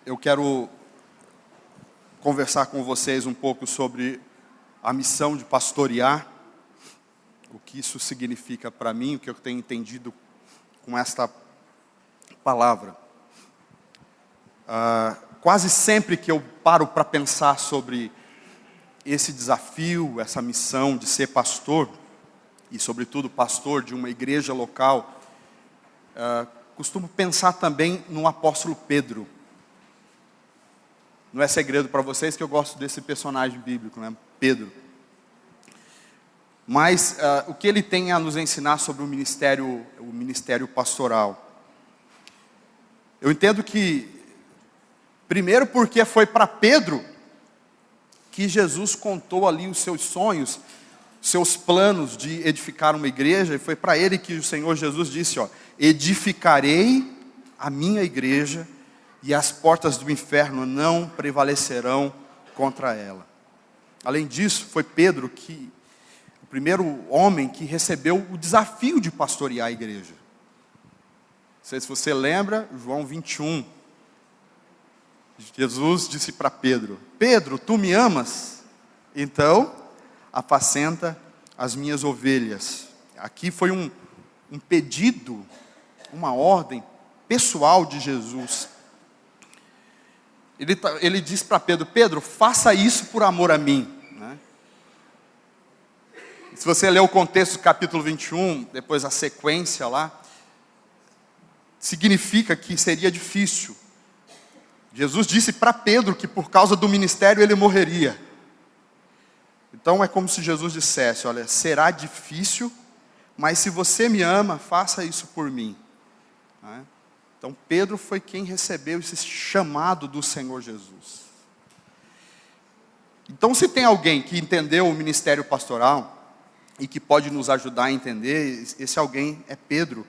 eu quero conversar com vocês um pouco sobre a missão de pastorear, o que isso significa para mim, o que eu tenho entendido com esta palavra. Quase sempre que eu paro para pensar sobre esse desafio, essa missão de ser pastor, e sobretudo pastor de uma igreja local, costumo pensar também no apóstolo Pedro. Não é segredo para vocês que eu gosto desse personagem bíblico, né? Pedro. Mas o que ele tem a nos ensinar sobre o ministério pastoral? Eu entendo que, primeiro porque foi para Pedro que Jesus contou ali os seus sonhos, seus planos de edificar uma igreja, e foi para ele que o Senhor Jesus disse, edificarei a minha igreja e as portas do inferno não prevalecerão contra ela. Além disso, foi Pedro o primeiro homem que recebeu o desafio de pastorear a igreja. Não sei se você lembra, João 21. Jesus disse para Pedro, Pedro, tu me amas? Então, apacenta as minhas ovelhas. Aqui foi um pedido, uma ordem pessoal de Jesus. Ele disse para Pedro, Pedro, faça isso por amor a mim. Né? Se você ler o contexto do capítulo 21, depois a sequência lá, significa que seria difícil. Jesus disse para Pedro que por causa do ministério ele morreria. Então é como se Jesus dissesse, olha, será difícil, mas se você me ama, faça isso por mim. Então Pedro foi quem recebeu esse chamado do Senhor Jesus. Então se tem alguém que entendeu o ministério pastoral e que pode nos ajudar a entender, esse alguém é Pedro.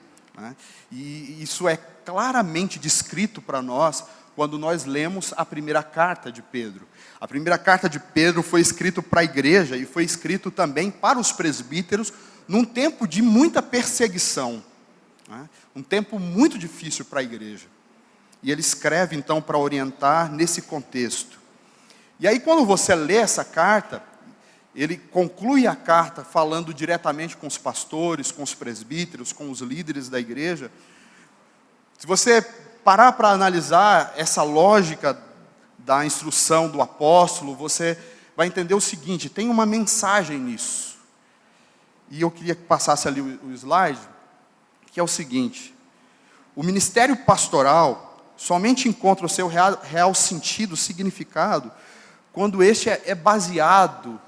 E isso é claramente descrito para nós quando nós lemos a primeira carta de Pedro. A primeira carta de Pedro foi escrita para a igreja e foi escrito também para os presbíteros num tempo de muita perseguição. Um tempo muito difícil para a igreja. E ele escreve então para orientar nesse contexto. E aí quando você lê essa carta, ele conclui a carta falando diretamente com os pastores, com os presbíteros, com os líderes da igreja. Se você parar para analisar essa lógica da instrução do apóstolo, você vai entender o seguinte, tem uma mensagem nisso. E eu queria que passasse ali o slide, que é o seguinte, o ministério pastoral somente encontra o seu real sentido, significado, quando este é baseado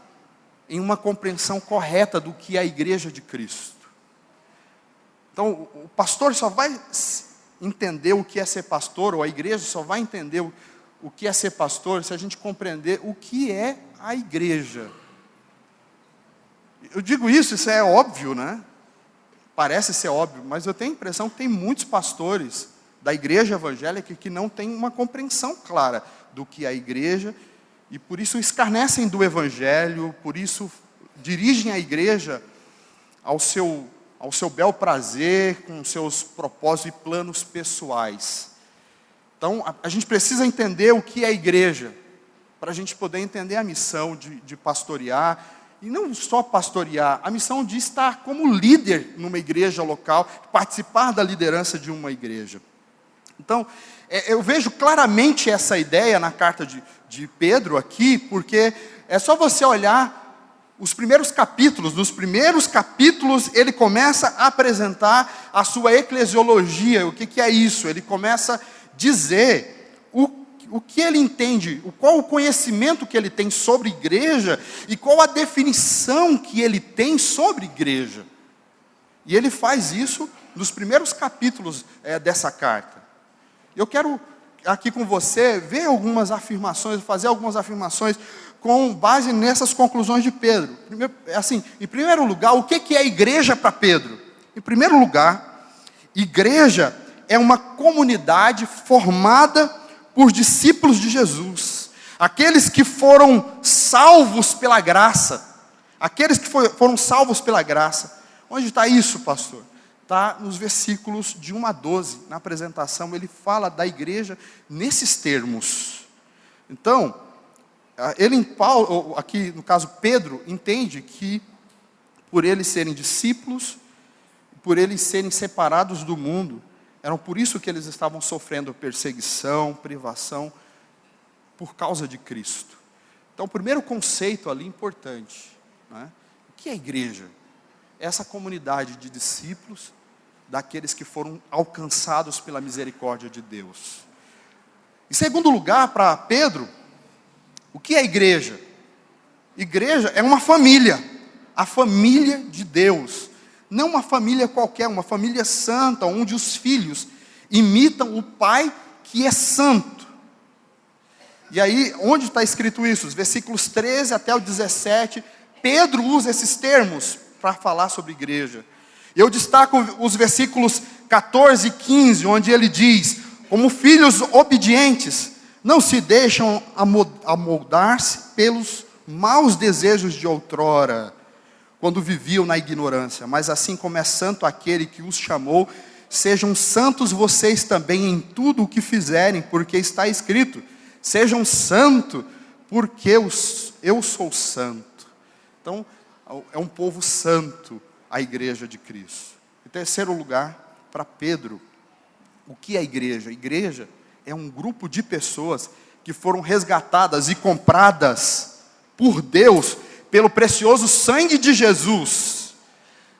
em uma compreensão correta do que é a igreja de Cristo. Então, o pastor só vai entender o que é ser pastor, ou a igreja só vai entender o que é ser pastor, se a gente compreender o que é a igreja. Eu digo isso é óbvio, né? Parece ser óbvio, mas eu tenho a impressão que tem muitos pastores da igreja evangélica que não têm uma compreensão clara do que é a igreja, e por isso escarnecem do evangelho, por isso dirigem a igreja ao seu bel prazer, com seus propósitos e planos pessoais. Então, a gente precisa entender o que é a igreja, para a gente poder entender a missão de pastorear, e não só pastorear, a missão de estar como líder numa igreja local, participar da liderança de uma igreja. Então, eu vejo claramente essa ideia na carta de Pedro aqui, porque é só você olhar os primeiros capítulos. Nos primeiros capítulos ele começa a apresentar a sua eclesiologia. O que é isso? Ele começa a dizer o que ele entende, qual o conhecimento que ele tem sobre igreja e qual a definição que ele tem sobre igreja. E ele faz isso nos primeiros capítulos dessa carta. Eu quero aqui com você ver algumas afirmações, fazer algumas afirmações com base nessas conclusões de Pedro. Em primeiro lugar, o que é a igreja para Pedro? Em primeiro lugar, igreja é uma comunidade formada por discípulos de Jesus, aqueles que foram salvos pela graça, aqueles que foram salvos pela graça. Onde está isso, pastor? está nos versículos de 1 a 12. Na apresentação, ele fala da igreja nesses termos. Então, Paulo, aqui no caso Pedro, entende que por eles serem discípulos, por eles serem separados do mundo, eram por isso que eles estavam sofrendo perseguição, privação, por causa de Cristo. Então, o primeiro conceito ali importante, né? O que é a igreja? É essa comunidade de discípulos, daqueles que foram alcançados pela misericórdia de Deus. Em segundo lugar, para Pedro, o que é a igreja? Igreja é uma família, a família de Deus. Não uma família qualquer, uma família santa, onde os filhos imitam o Pai que é santo. E aí, onde está escrito isso? Os versículos 13 até o 17, Pedro usa esses termos para falar sobre igreja. Eu destaco os versículos 14 e 15, onde ele diz: como filhos obedientes, não se deixam amoldar-se pelos maus desejos de outrora, quando viviam na ignorância, mas assim como é santo aquele que os chamou, sejam santos vocês também em tudo o que fizerem, porque está escrito: sejam santos, porque eu sou santo. Então, é um povo santo, a igreja de Cristo. Em terceiro lugar, para Pedro, o que é a igreja? A igreja é um grupo de pessoas que foram resgatadas e compradas por Deus, pelo precioso sangue de Jesus.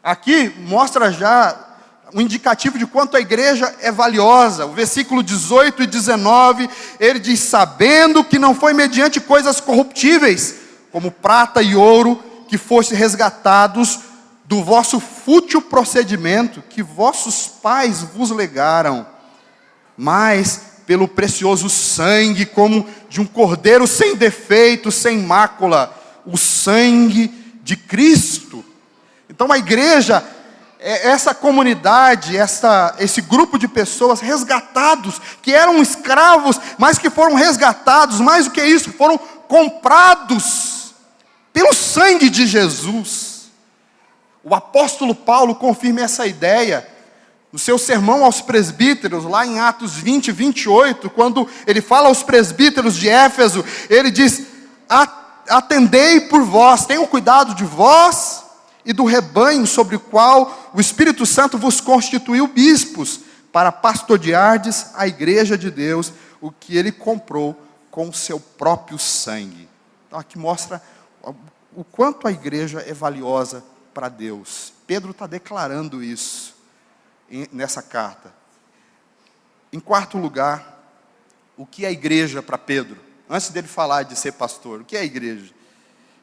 Aqui mostra já um indicativo de quanto a igreja é valiosa. O versículo 18 e 19, ele diz: sabendo que não foi mediante coisas corruptíveis, como prata e ouro, que foste resgatados do vosso fútil procedimento, que vossos pais vos legaram, mas pelo precioso sangue, como de um cordeiro sem defeito, sem mácula, o sangue de Cristo. Então a igreja é essa comunidade, esse grupo de pessoas resgatados, que eram escravos, mas que foram resgatados, mais do que isso, foram comprados pelo sangue de Jesus. O apóstolo Paulo confirma essa ideia no seu sermão aos presbíteros, lá em Atos 20, 28, quando ele fala aos presbíteros de Éfeso, ele diz: atendei por vós, tenham cuidado de vós e do rebanho sobre o qual o Espírito Santo vos constituiu bispos, para pastoreardes a igreja de Deus, o que ele comprou com o seu próprio sangue. Então aqui mostra o quanto a igreja é valiosa para Deus. Pedro está declarando isso nessa carta. Em quarto lugar, o que é a igreja para Pedro? Antes dele falar de ser pastor, o que é a igreja?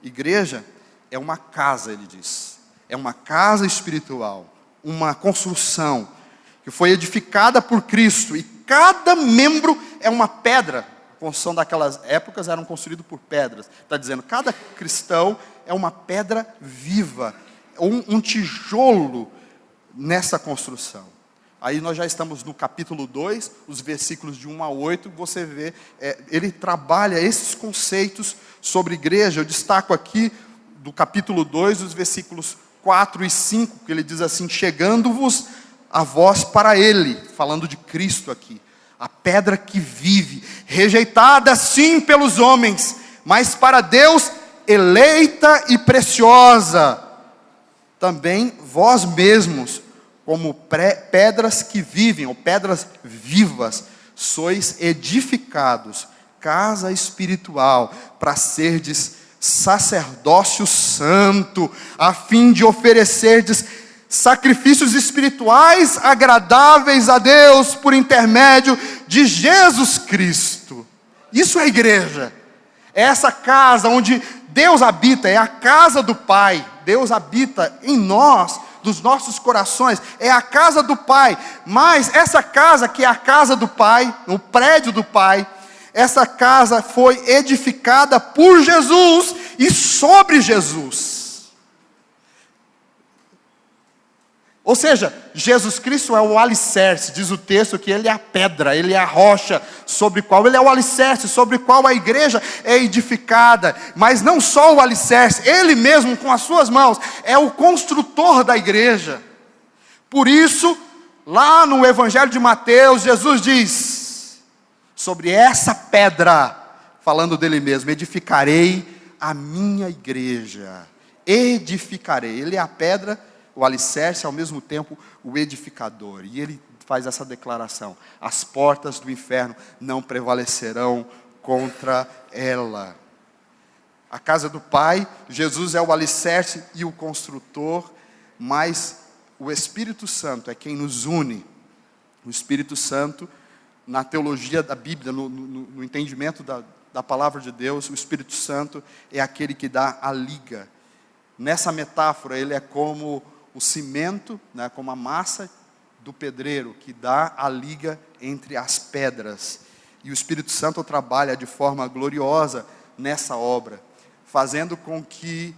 Igreja é uma casa, ele diz. É uma casa espiritual, uma construção que foi edificada por Cristo, e cada membro é uma pedra. A construção daquelas épocas eram construídas por pedras. Está dizendo, cada cristão é uma pedra viva, um tijolo nessa construção. Aí nós já estamos no capítulo 2, os versículos de 1 a 8, você vê, ele trabalha esses conceitos sobre igreja. Eu destaco aqui, do capítulo 2, os versículos 4 e 5, que ele diz assim: chegando-vos a vós para ele, falando de Cristo aqui, a pedra que vive, rejeitada sim pelos homens, mas para Deus eleita e preciosa, também vós mesmos, como pedras que vivem, ou pedras vivas, sois edificados, casa espiritual, para serdes sacerdócio santo, a fim de oferecerdes sacrifícios espirituais agradáveis a Deus, por intermédio de Jesus Cristo. Isso é a igreja, é essa casa onde Deus habita, é a casa do Pai. Deus habita em nós, dos nossos corações, é a casa do Pai. Mas essa casa, que é a casa do Pai, o prédio do Pai, essa casa foi edificada por Jesus e sobre Jesus. Ou seja, Jesus Cristo é o alicerce, diz o texto que ele é a pedra, ele é a rocha sobre qual, ele é o alicerce sobre qual a igreja é edificada. Mas não só o alicerce, ele mesmo com as suas mãos é o construtor da igreja. Por isso, lá no Evangelho de Mateus, Jesus diz: sobre essa pedra, falando dele mesmo, edificarei a minha igreja. Edificarei. Ele é a pedra, o alicerce, ao mesmo tempo o edificador. E ele faz essa declaração: as portas do inferno não prevalecerão contra ela. A casa do Pai, Jesus é o alicerce e o construtor, mas o Espírito Santo é quem nos une. O Espírito Santo, na teologia da Bíblia, no entendimento da palavra de Deus, o Espírito Santo é aquele que dá a liga. Nessa metáfora, ele é como o cimento, né, como a massa do pedreiro, que dá a liga entre as pedras. E o Espírito Santo trabalha de forma gloriosa nessa obra, fazendo com que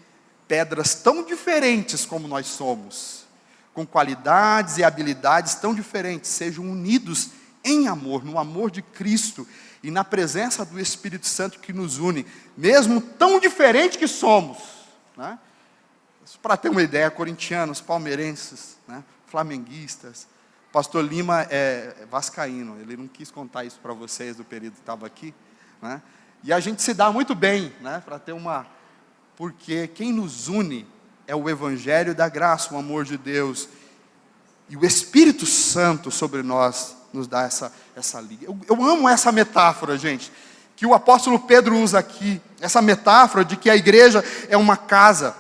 pedras tão diferentes como nós somos, com qualidades e habilidades tão diferentes, sejam unidos em amor, no amor de Cristo e na presença do Espírito Santo que nos une, mesmo tão diferente que somos, né? Para ter uma ideia, corintianos, palmeirenses, né, flamenguistas, pastor Lima é vascaíno, ele não quis contar isso para vocês do período que estava aqui, né? E a gente se dá muito bem, né, para ter porque quem nos une é o Evangelho da graça, o amor de Deus, e o Espírito Santo sobre nós nos dá essa liga. Eu amo essa metáfora, gente, que o apóstolo Pedro usa aqui, essa metáfora de que a igreja é uma casa.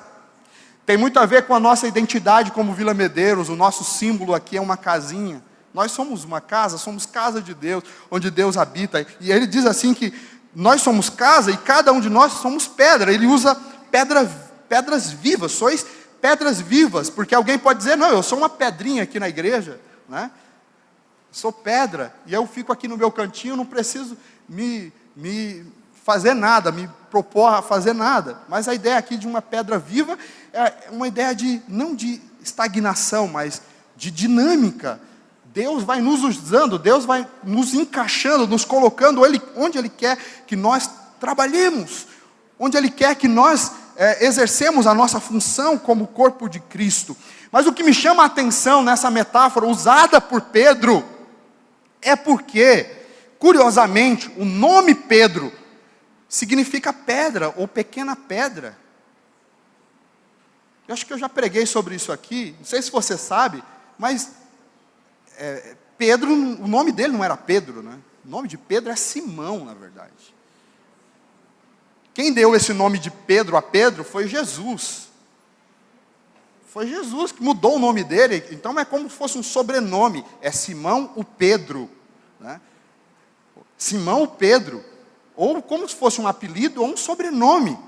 Tem muito a ver com a nossa identidade como Vila Medeiros, o nosso símbolo aqui é uma casinha. Nós somos uma casa, somos casa de Deus, onde Deus habita. E ele diz assim que nós somos casa e cada um de nós somos pedra. Ele usa pedras vivas, sois pedras vivas, porque alguém pode dizer: não, eu sou uma pedrinha aqui na igreja, né? Sou pedra, e eu fico aqui no meu cantinho, não preciso me fazer nada, me propor a fazer nada. Mas a ideia aqui de uma pedra viva é uma ideia não de estagnação, mas de dinâmica. Deus vai nos usando, Deus vai nos encaixando, nos colocando onde Ele quer que nós trabalhemos, onde Ele quer que nós exercemos a nossa função como corpo de Cristo. Mas o que me chama a atenção nessa metáfora usada por Pedro é porque, curiosamente, o nome Pedro significa pedra ou pequena pedra. Eu acho que eu já preguei sobre isso aqui, não sei se você sabe, mas Pedro, o nome dele não era Pedro, né? O nome de Pedro é Simão, na verdade. Quem deu esse nome de Pedro a Pedro foi Jesus. Foi Jesus que mudou o nome dele, então é como se fosse um sobrenome, é Simão o Pedro, né? Simão o Pedro, ou como se fosse um apelido ou um sobrenome.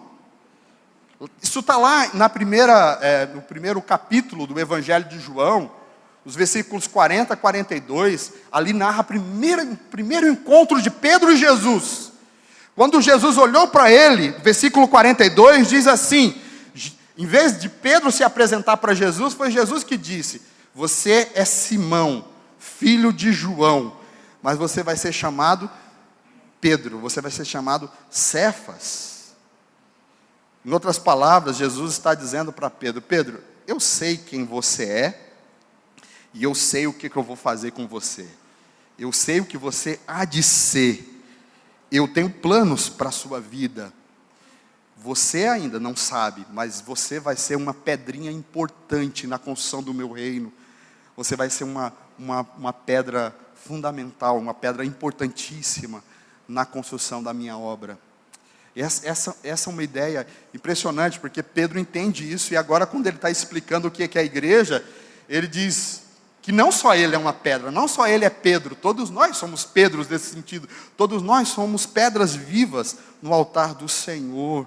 Isso está lá no primeiro capítulo do Evangelho de João, os versículos 40 a 42, ali narra o primeiro encontro de Pedro e Jesus. Quando Jesus olhou para ele, versículo 42, diz assim, em vez de Pedro se apresentar para Jesus, foi Jesus que disse: você é Simão, filho de João, mas você vai ser chamado Pedro, você vai ser chamado Cefas. Em outras palavras, Jesus está dizendo para Pedro: Pedro, eu sei quem você é, e eu sei o que eu vou fazer com você. Eu sei o que você há de ser. Eu tenho planos para a sua vida. Você ainda não sabe, mas você vai ser uma pedrinha importante na construção do meu reino. Você vai ser uma pedra fundamental, uma pedra importantíssima na construção da minha obra. Essa é uma ideia impressionante, porque Pedro entende isso, e agora quando ele está explicando o que é a igreja, ele diz que não só ele é uma pedra, não só ele é Pedro, todos nós somos Pedros nesse sentido, todos nós somos pedras vivas no altar do Senhor.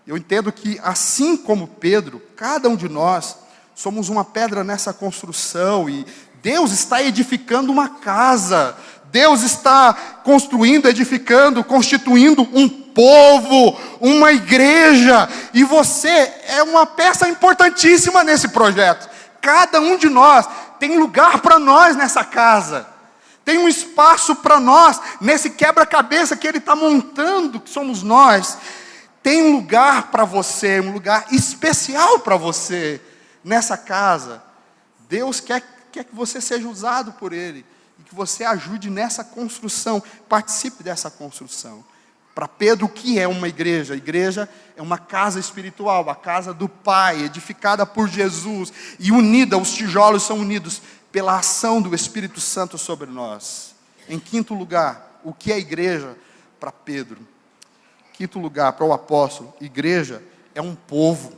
Eu entendo que assim como Pedro, cada um de nós somos uma pedra nessa construção, e Deus está edificando uma casa, Deus está construindo, edificando, constituindo um povo, uma igreja, e você é uma peça importantíssima nesse projeto. Cada um de nós tem lugar para nós nessa casa, tem um espaço para nós nesse quebra-cabeça que Ele está montando, que somos nós. Tem um lugar para você, um lugar especial para você nessa casa. Deus quer quer que você seja usado por Ele, e que você ajude nessa construção, participe dessa construção. Para Pedro, o que é uma igreja? A igreja é uma casa espiritual, a casa do Pai, edificada por Jesus, e unida, os tijolos são unidos pela ação do Espírito Santo sobre nós. Em quinto lugar, o que é igreja para Pedro? Quinto lugar, para o apóstolo, igreja é um povo,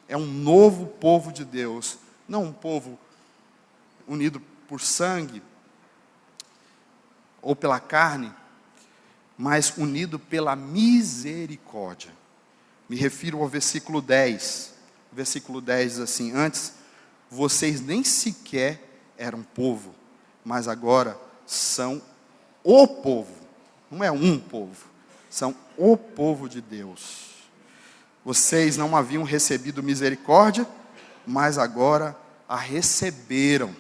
é um novo povo de Deus, não um povo unido por sangue ou pela carne, mas unido pela misericórdia. Me refiro ao versículo 10. O versículo 10 diz assim: antes vocês nem sequer eram povo, mas agora são o povo. Não é um povo, são o povo de Deus. Vocês não haviam recebido misericórdia, mas agora a receberam.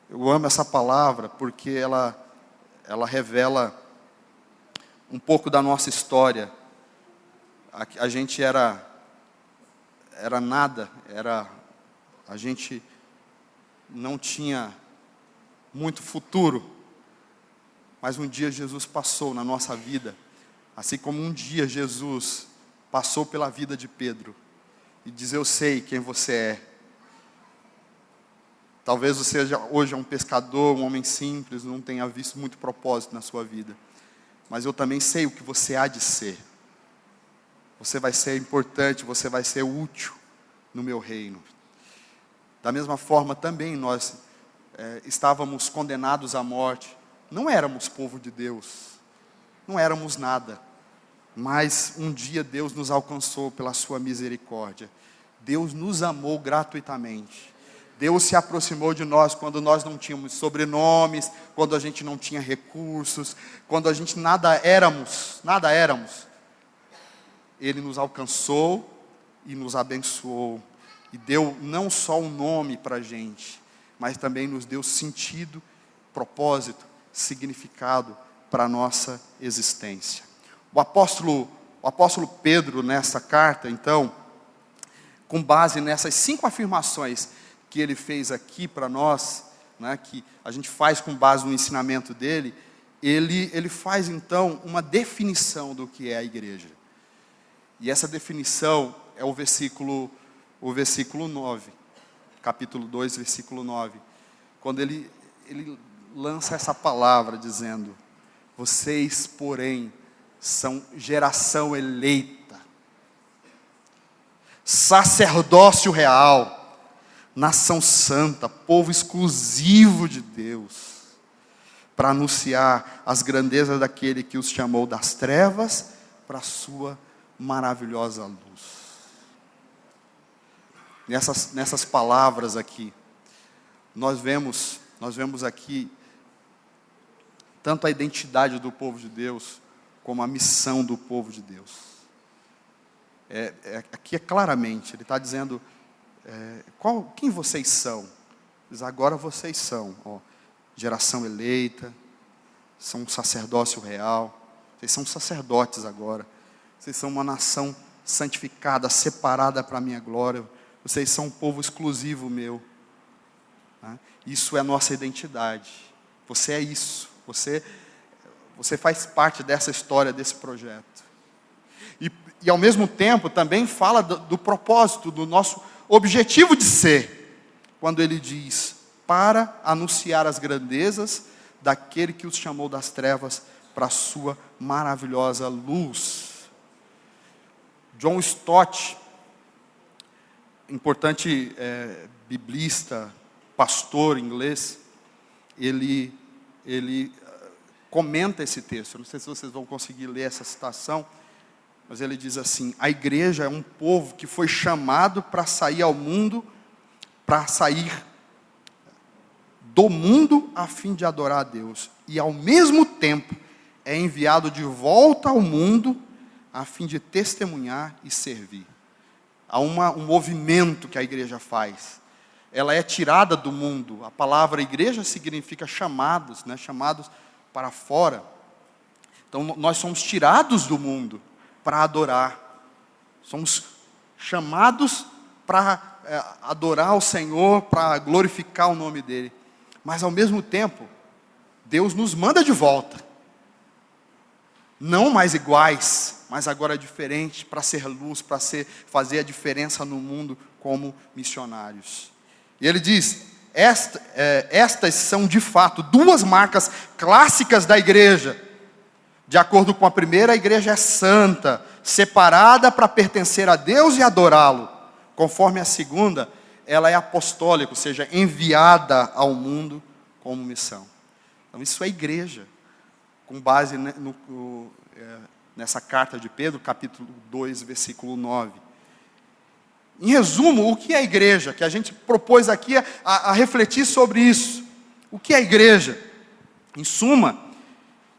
Eu amo essa palavra porque ela revela um pouco da nossa história. A gente era nada, a gente não tinha muito futuro, mas um dia Jesus passou na nossa vida, assim como um dia Jesus passou pela vida de Pedro, e diz: eu sei quem você é. Talvez você hoje é um pescador, um homem simples, não tenha visto muito propósito na sua vida, mas eu também sei o que você há de ser. Você vai ser importante, você vai ser útil no meu reino. Da mesma forma também nós estávamos condenados à morte. Não éramos povo de Deus, não éramos nada, mas um dia Deus nos alcançou pela sua misericórdia. Deus nos amou gratuitamente. Deus se aproximou de nós quando nós não tínhamos sobrenomes, quando a gente não tinha recursos, quando a gente nada éramos. Ele nos alcançou e nos abençoou, e deu não só um nome para a gente, mas também nos deu sentido, propósito, significado para a nossa existência. O apóstolo Pedro, nessa carta, então, com base nessas 5 afirmações que ele fez aqui para nós, né, que a gente faz com base no ensinamento dele, ele faz então uma definição do que é a igreja. E essa definição é o versículo 9, capítulo 2, versículo 9, quando ele lança essa palavra dizendo: vocês, porém, são geração eleita, sacerdócio real, nação santa, povo exclusivo de Deus, para anunciar as grandezas daquele que os chamou das trevas para a sua maravilhosa luz. Nessas palavras aqui, nós vemos aqui tanto a identidade do povo de Deus, como a missão do povo de Deus. Aqui é claramente, ele está dizendo, quem vocês são? Diz: agora vocês são, geração eleita, são um sacerdócio real, vocês são sacerdotes agora, vocês são uma nação santificada, separada para a minha glória, vocês são um povo exclusivo meu. Isso é a nossa identidade. Você é isso. Você faz parte dessa história, desse projeto. E ao mesmo tempo também fala do propósito, do nosso objetivo de ser. Quando ele diz: para anunciar as grandezas daquele que os chamou das trevas para a sua maravilhosa luz. John Stott, importante biblista, pastor inglês, ele comenta esse texto. Não sei se vocês vão conseguir ler essa citação, mas ele diz assim: a igreja é um povo que foi chamado para sair ao mundo, para sair do mundo a fim de adorar a Deus, e ao mesmo tempo é enviado de volta ao mundo a fim de testemunhar e servir. Há um movimento que a igreja faz. Ela é tirada do mundo. A palavra igreja significa chamados, né? Chamados para fora. Então nós somos tirados do mundo para adorar. Somos chamados para adorar o Senhor, para glorificar o nome dEle. Mas ao mesmo tempo, Deus nos manda de volta. Não mais iguais, mas agora diferentes, para ser luz, para fazer a diferença no mundo como missionários. E Ele diz, estas são de fato duas marcas clássicas da igreja. De acordo com a primeira, a igreja é santa, separada para pertencer a Deus e adorá-lo. Conforme a segunda, ela é apostólica, ou seja, enviada ao mundo como missão. Então isso é igreja, com base nessa carta de Pedro, capítulo 2, versículo 9. Em resumo, o que é a igreja? Que a gente propôs aqui a refletir sobre isso. O que é a igreja? Em suma,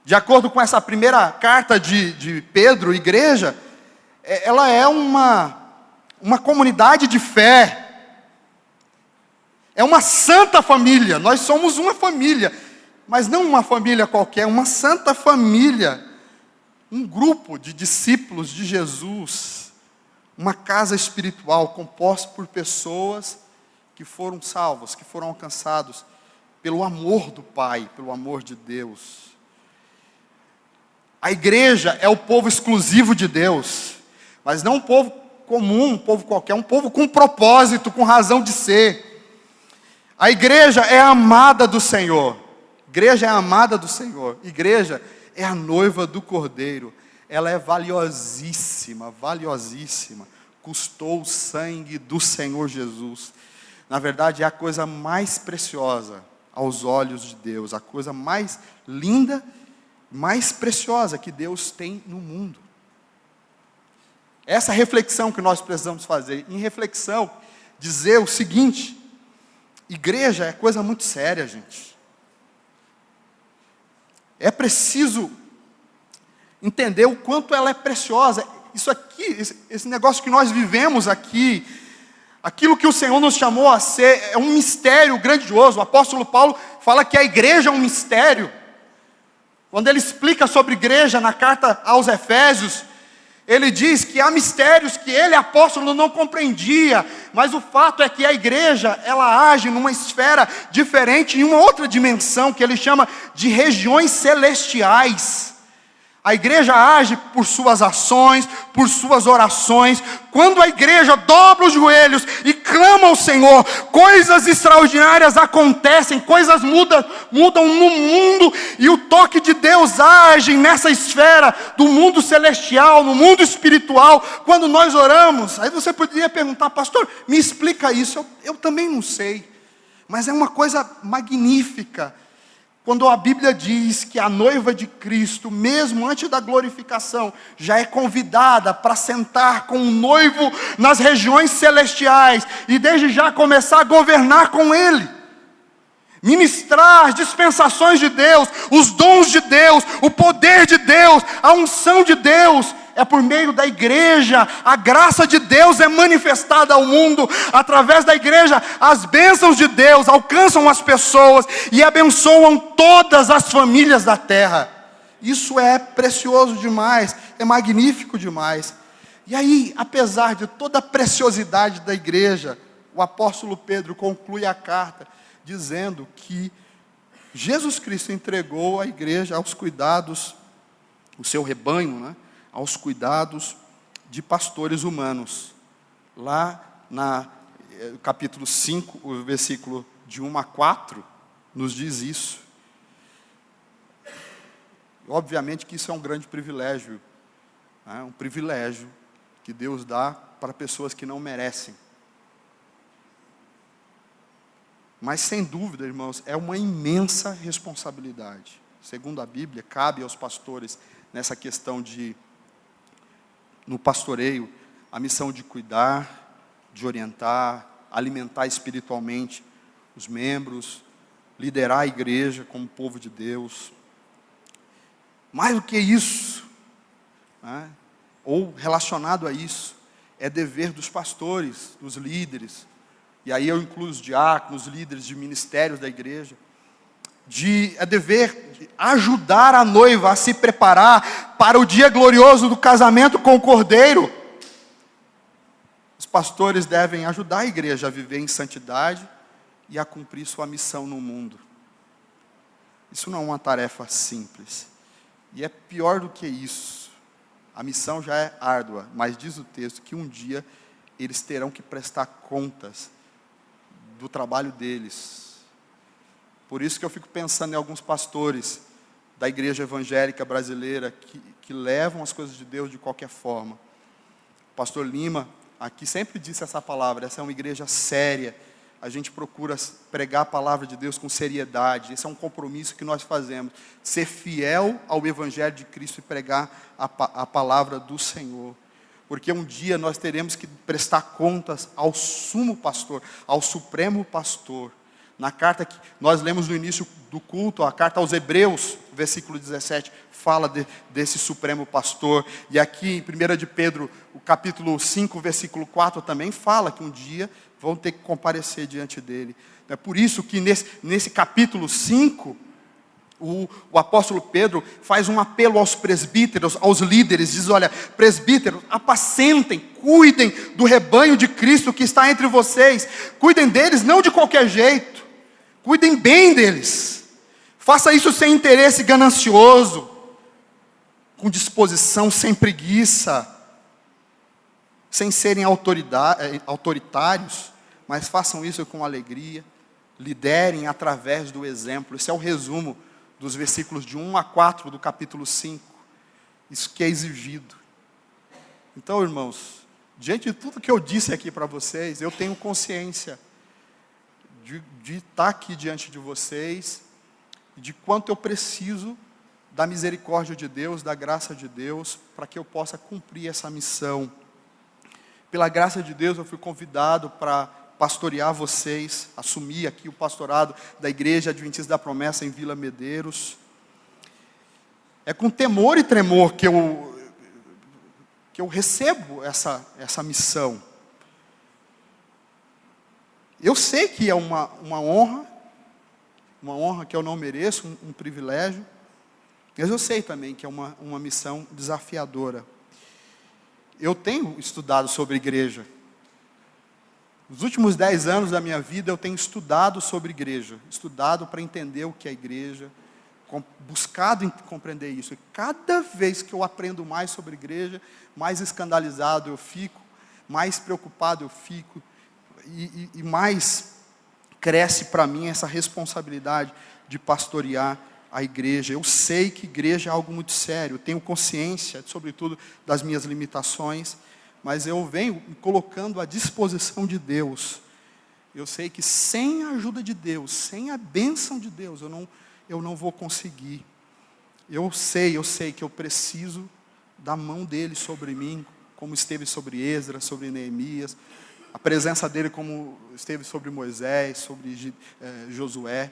de acordo com essa primeira carta de Pedro, igreja, ela é uma comunidade de fé. É uma santa família. Nós somos uma família, mas não uma família qualquer, uma santa família. Um grupo de discípulos de Jesus. Uma casa espiritual composta por pessoas que foram salvos, que foram alcançados pelo amor do Pai, pelo amor de Deus. A igreja é o povo exclusivo de Deus, mas não um povo comum, um povo qualquer, um povo com propósito, com razão de ser. A igreja é a amada do Senhor. Igreja é a amada do Senhor. Igreja é a noiva do Cordeiro. Ela é valiosíssima, valiosíssima. Custou o sangue do Senhor Jesus. Na verdade, é a coisa mais preciosa aos olhos de Deus. A coisa mais linda, mais preciosa que Deus tem no mundo. Essa reflexão que nós precisamos fazer. Em reflexão, dizer o seguinte: igreja é coisa muito séria, gente. É preciso entender o quanto ela é preciosa. Isso aqui, esse negócio que nós vivemos aqui, aquilo que o Senhor nos chamou a ser, é um mistério grandioso. O apóstolo Paulo fala que a igreja é um mistério. Quando ele explica sobre igreja na carta aos Efésios, ele diz que há mistérios que ele, apóstolo, não compreendia, mas o fato é que a igreja, ela age numa esfera diferente, em uma outra dimensão, que ele chama de regiões celestiais. A igreja age por suas ações, por suas orações. Quando a igreja dobra os joelhos e clama ao Senhor, coisas extraordinárias acontecem, coisas mudam no mundo, e o toque de Deus age nessa esfera do mundo celestial, no mundo espiritual. Quando nós oramos, aí você poderia perguntar: pastor, me explica isso. Eu também não sei, mas é uma coisa magnífica. Quando a Bíblia diz que a noiva de Cristo, mesmo antes da glorificação, já é convidada para sentar com o noivo nas regiões celestiais, e desde já começar a governar com Ele, ministrar as dispensações de Deus, os dons de Deus, o poder de Deus, a unção de Deus. É por meio da igreja, a graça de Deus é manifestada ao mundo. Através da igreja, as bênçãos de Deus alcançam as pessoas e abençoam todas as famílias da terra. Isso é precioso demais, é magnífico demais. E aí, apesar de toda a preciosidade da igreja, o apóstolo Pedro conclui a carta dizendo que Jesus Cristo entregou a igreja aos cuidados, o seu rebanho, né? Aos cuidados de pastores humanos. Lá no capítulo 5, o versículo de 1 a 4, nos diz isso. Obviamente que isso é um grande privilégio, né? Um privilégio que Deus dá para pessoas que não merecem. Mas sem dúvida, irmãos, é uma imensa responsabilidade. Segundo a Bíblia, cabe aos pastores nessa questão no pastoreio, a missão de cuidar, de orientar, alimentar espiritualmente os membros, liderar a igreja como povo de Deus. Mais do que isso, né? Ou relacionado a isso, é dever dos pastores, dos líderes, e aí eu incluo os diáconos, os líderes de ministérios da igreja, é dever de ajudar a noiva a se preparar para o dia glorioso do casamento com o Cordeiro. pastores devem ajudar a igreja a viver em santidade e a cumprir sua missão no mundo. Isso não é uma tarefa simples. E é pior do que isso. A missão já é árdua, mas diz o texto que um dia eles terão que prestar contas do trabalho deles. Por isso que eu fico pensando em alguns pastores da igreja evangélica brasileira que levam as coisas de Deus de qualquer forma. O pastor Lima aqui sempre disse essa palavra: essa é uma igreja séria, a gente procura pregar a palavra de Deus com seriedade, esse é um compromisso que nós fazemos, ser fiel ao evangelho de Cristo e pregar a palavra do Senhor, porque um dia nós teremos que prestar contas ao sumo pastor, ao supremo pastor. Na carta que nós lemos no início do culto, a carta aos Hebreus, versículo 17, fala desse supremo pastor. E aqui em 1 de Pedro, o capítulo 5, versículo 4, também fala que um dia vão ter que comparecer diante dele. É por isso que nesse capítulo 5, o apóstolo Pedro faz um apelo aos presbíteros, aos líderes, diz: olha, presbíteros, apacentem, cuidem do rebanho de Cristo que está entre vocês, cuidem deles não de qualquer jeito, cuidem bem deles, faça isso sem interesse ganancioso, com disposição, sem preguiça, sem serem autoritários, mas façam isso com alegria, liderem através do exemplo. Esse é o resumo dos versículos de 1 a 4 do capítulo 5, isso que é exigido. Então, irmãos, diante de tudo que eu disse aqui para vocês, eu tenho consciência de estar aqui diante de vocês, de quanto eu preciso da misericórdia de Deus, da graça de Deus, para que eu possa cumprir essa missão. Pela graça de Deus, eu fui convidado para pastorear vocês, assumir aqui o pastorado da Igreja Adventista da Promessa em Vila Medeiros. É com temor e tremor que eu recebo essa missão. Eu sei que é uma honra que eu não mereço, um privilégio, mas eu sei também que é uma missão desafiadora. Eu tenho estudado sobre igreja. Nos últimos 10 anos da minha vida, eu tenho estudado sobre igreja, estudado para entender o que é igreja, buscado compreender isso. E cada vez que eu aprendo mais sobre igreja, mais escandalizado eu fico, mais preocupado eu fico, e mais cresce para mim essa responsabilidade de pastorear a igreja. Eu sei que igreja é algo muito sério, eu tenho consciência, sobretudo, das minhas limitações, mas eu venho me colocando à disposição de Deus. Eu sei que sem a ajuda de Deus, sem a bênção de Deus, eu não vou conseguir. Eu sei que eu preciso da mão dele sobre mim, como esteve sobre Esdras, sobre Neemias, a presença dele como esteve sobre Moisés, sobre Josué.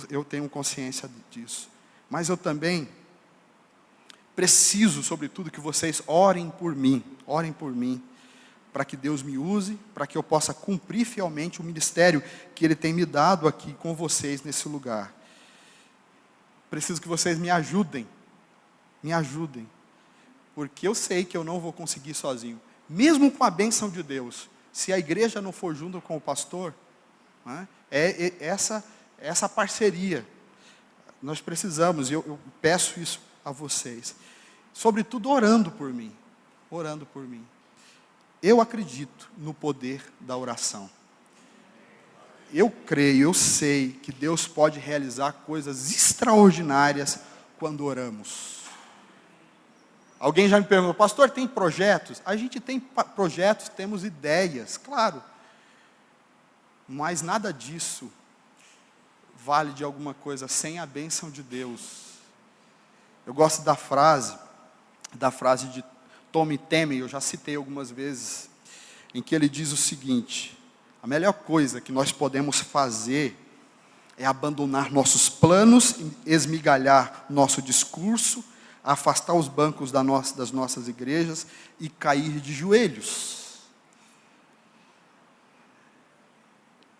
Eu tenho consciência disso. Mas eu também preciso, sobretudo, que vocês orem por mim, para que Deus me use, para que eu possa cumprir fielmente o ministério que Ele tem me dado aqui com vocês nesse lugar. Preciso que vocês me ajudem, porque eu sei que eu não vou conseguir sozinho, mesmo com a bênção de Deus. Se a igreja não for junto com o pastor, né, essa parceria, nós precisamos, e eu peço isso a vocês, sobretudo orando por mim. Eu acredito no poder da oração. Eu creio, eu sei que Deus pode realizar coisas extraordinárias quando oramos. Alguém já me perguntou: pastor, tem projetos? A gente tem projetos, temos ideias, claro. Mas nada disso vale de alguma coisa sem a bênção de Deus. Eu gosto da frase de Tommy Tenney, eu já citei algumas vezes, em que ele diz o seguinte: a melhor coisa que nós podemos fazer é abandonar nossos planos, esmigalhar nosso discurso, afastar os bancos das nossas igrejas e cair de joelhos.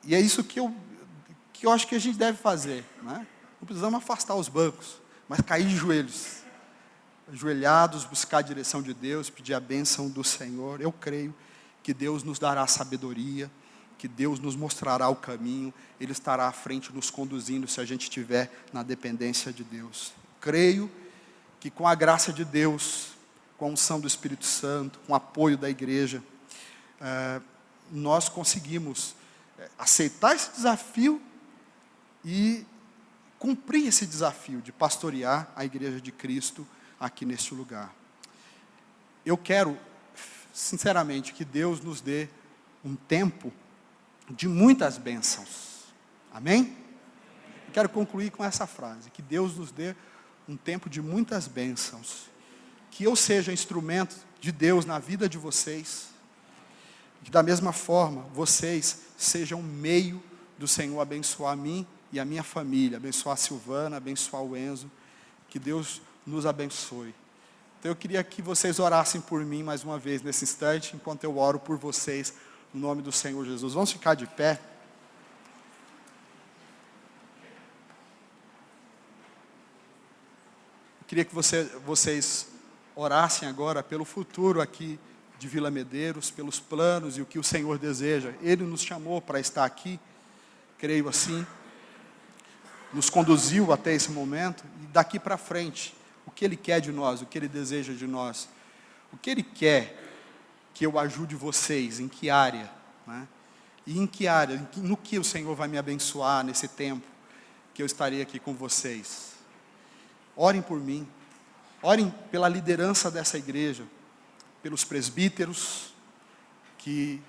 E é isso que eu acho que a gente deve fazer, né? Não precisamos afastar os bancos, mas cair de joelhos, ajoelhados, buscar a direção de Deus, pedir a bênção do Senhor. Eu creio que Deus nos dará sabedoria, que Deus nos mostrará o caminho, Ele estará à frente nos conduzindo se a gente estiver na dependência de Deus. Creio que com a graça de Deus, com a unção do Espírito Santo, com o apoio da igreja, nós conseguimos aceitar esse desafio e cumprir esse desafio de pastorear a igreja de Cristo aqui neste lugar. Eu quero, sinceramente, que Deus nos dê um tempo de muitas bênçãos. Amém? Eu quero concluir com essa frase, que Deus nos dê um tempo de muitas bênçãos. Que eu seja instrumento de Deus na vida de vocês. Que da mesma forma, vocês sejam meio do Senhor abençoar a mim e a minha família, abençoar a Silvana, abençoar o Enzo. Que Deus nos abençoe. Então eu queria que vocês orassem por mim mais uma vez nesse instante, enquanto eu oro por vocês, no nome do Senhor Jesus. Vamos ficar de pé. Eu queria que vocês orassem agora pelo futuro aqui de Vila Medeiros, pelos planos e o que o Senhor deseja. Ele nos chamou para estar aqui, creio assim, nos conduziu até esse momento, e daqui para frente, o que Ele quer de nós, o que Ele deseja de nós, o que Ele quer que eu ajude vocês, em que área, né? E em que área, no que o Senhor vai me abençoar nesse tempo que eu estarei aqui com vocês. Orem por mim, orem pela liderança dessa igreja, pelos presbíteros que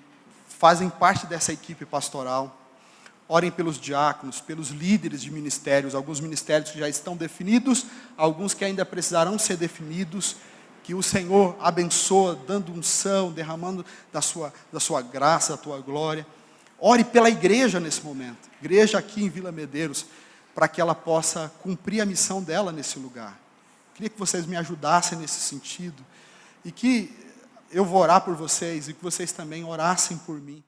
fazem parte dessa equipe pastoral. Orem pelos diáconos, pelos líderes de ministérios, alguns ministérios que já estão definidos, alguns que ainda precisarão ser definidos, que o Senhor abençoa, dando unção, derramando da sua graça, da tua glória. Ore pela igreja nesse momento, igreja aqui em Vila Medeiros, para que ela possa cumprir a missão dela nesse lugar. Queria que vocês me ajudassem nesse sentido, e que eu vou orar por vocês, e que vocês também orassem por mim.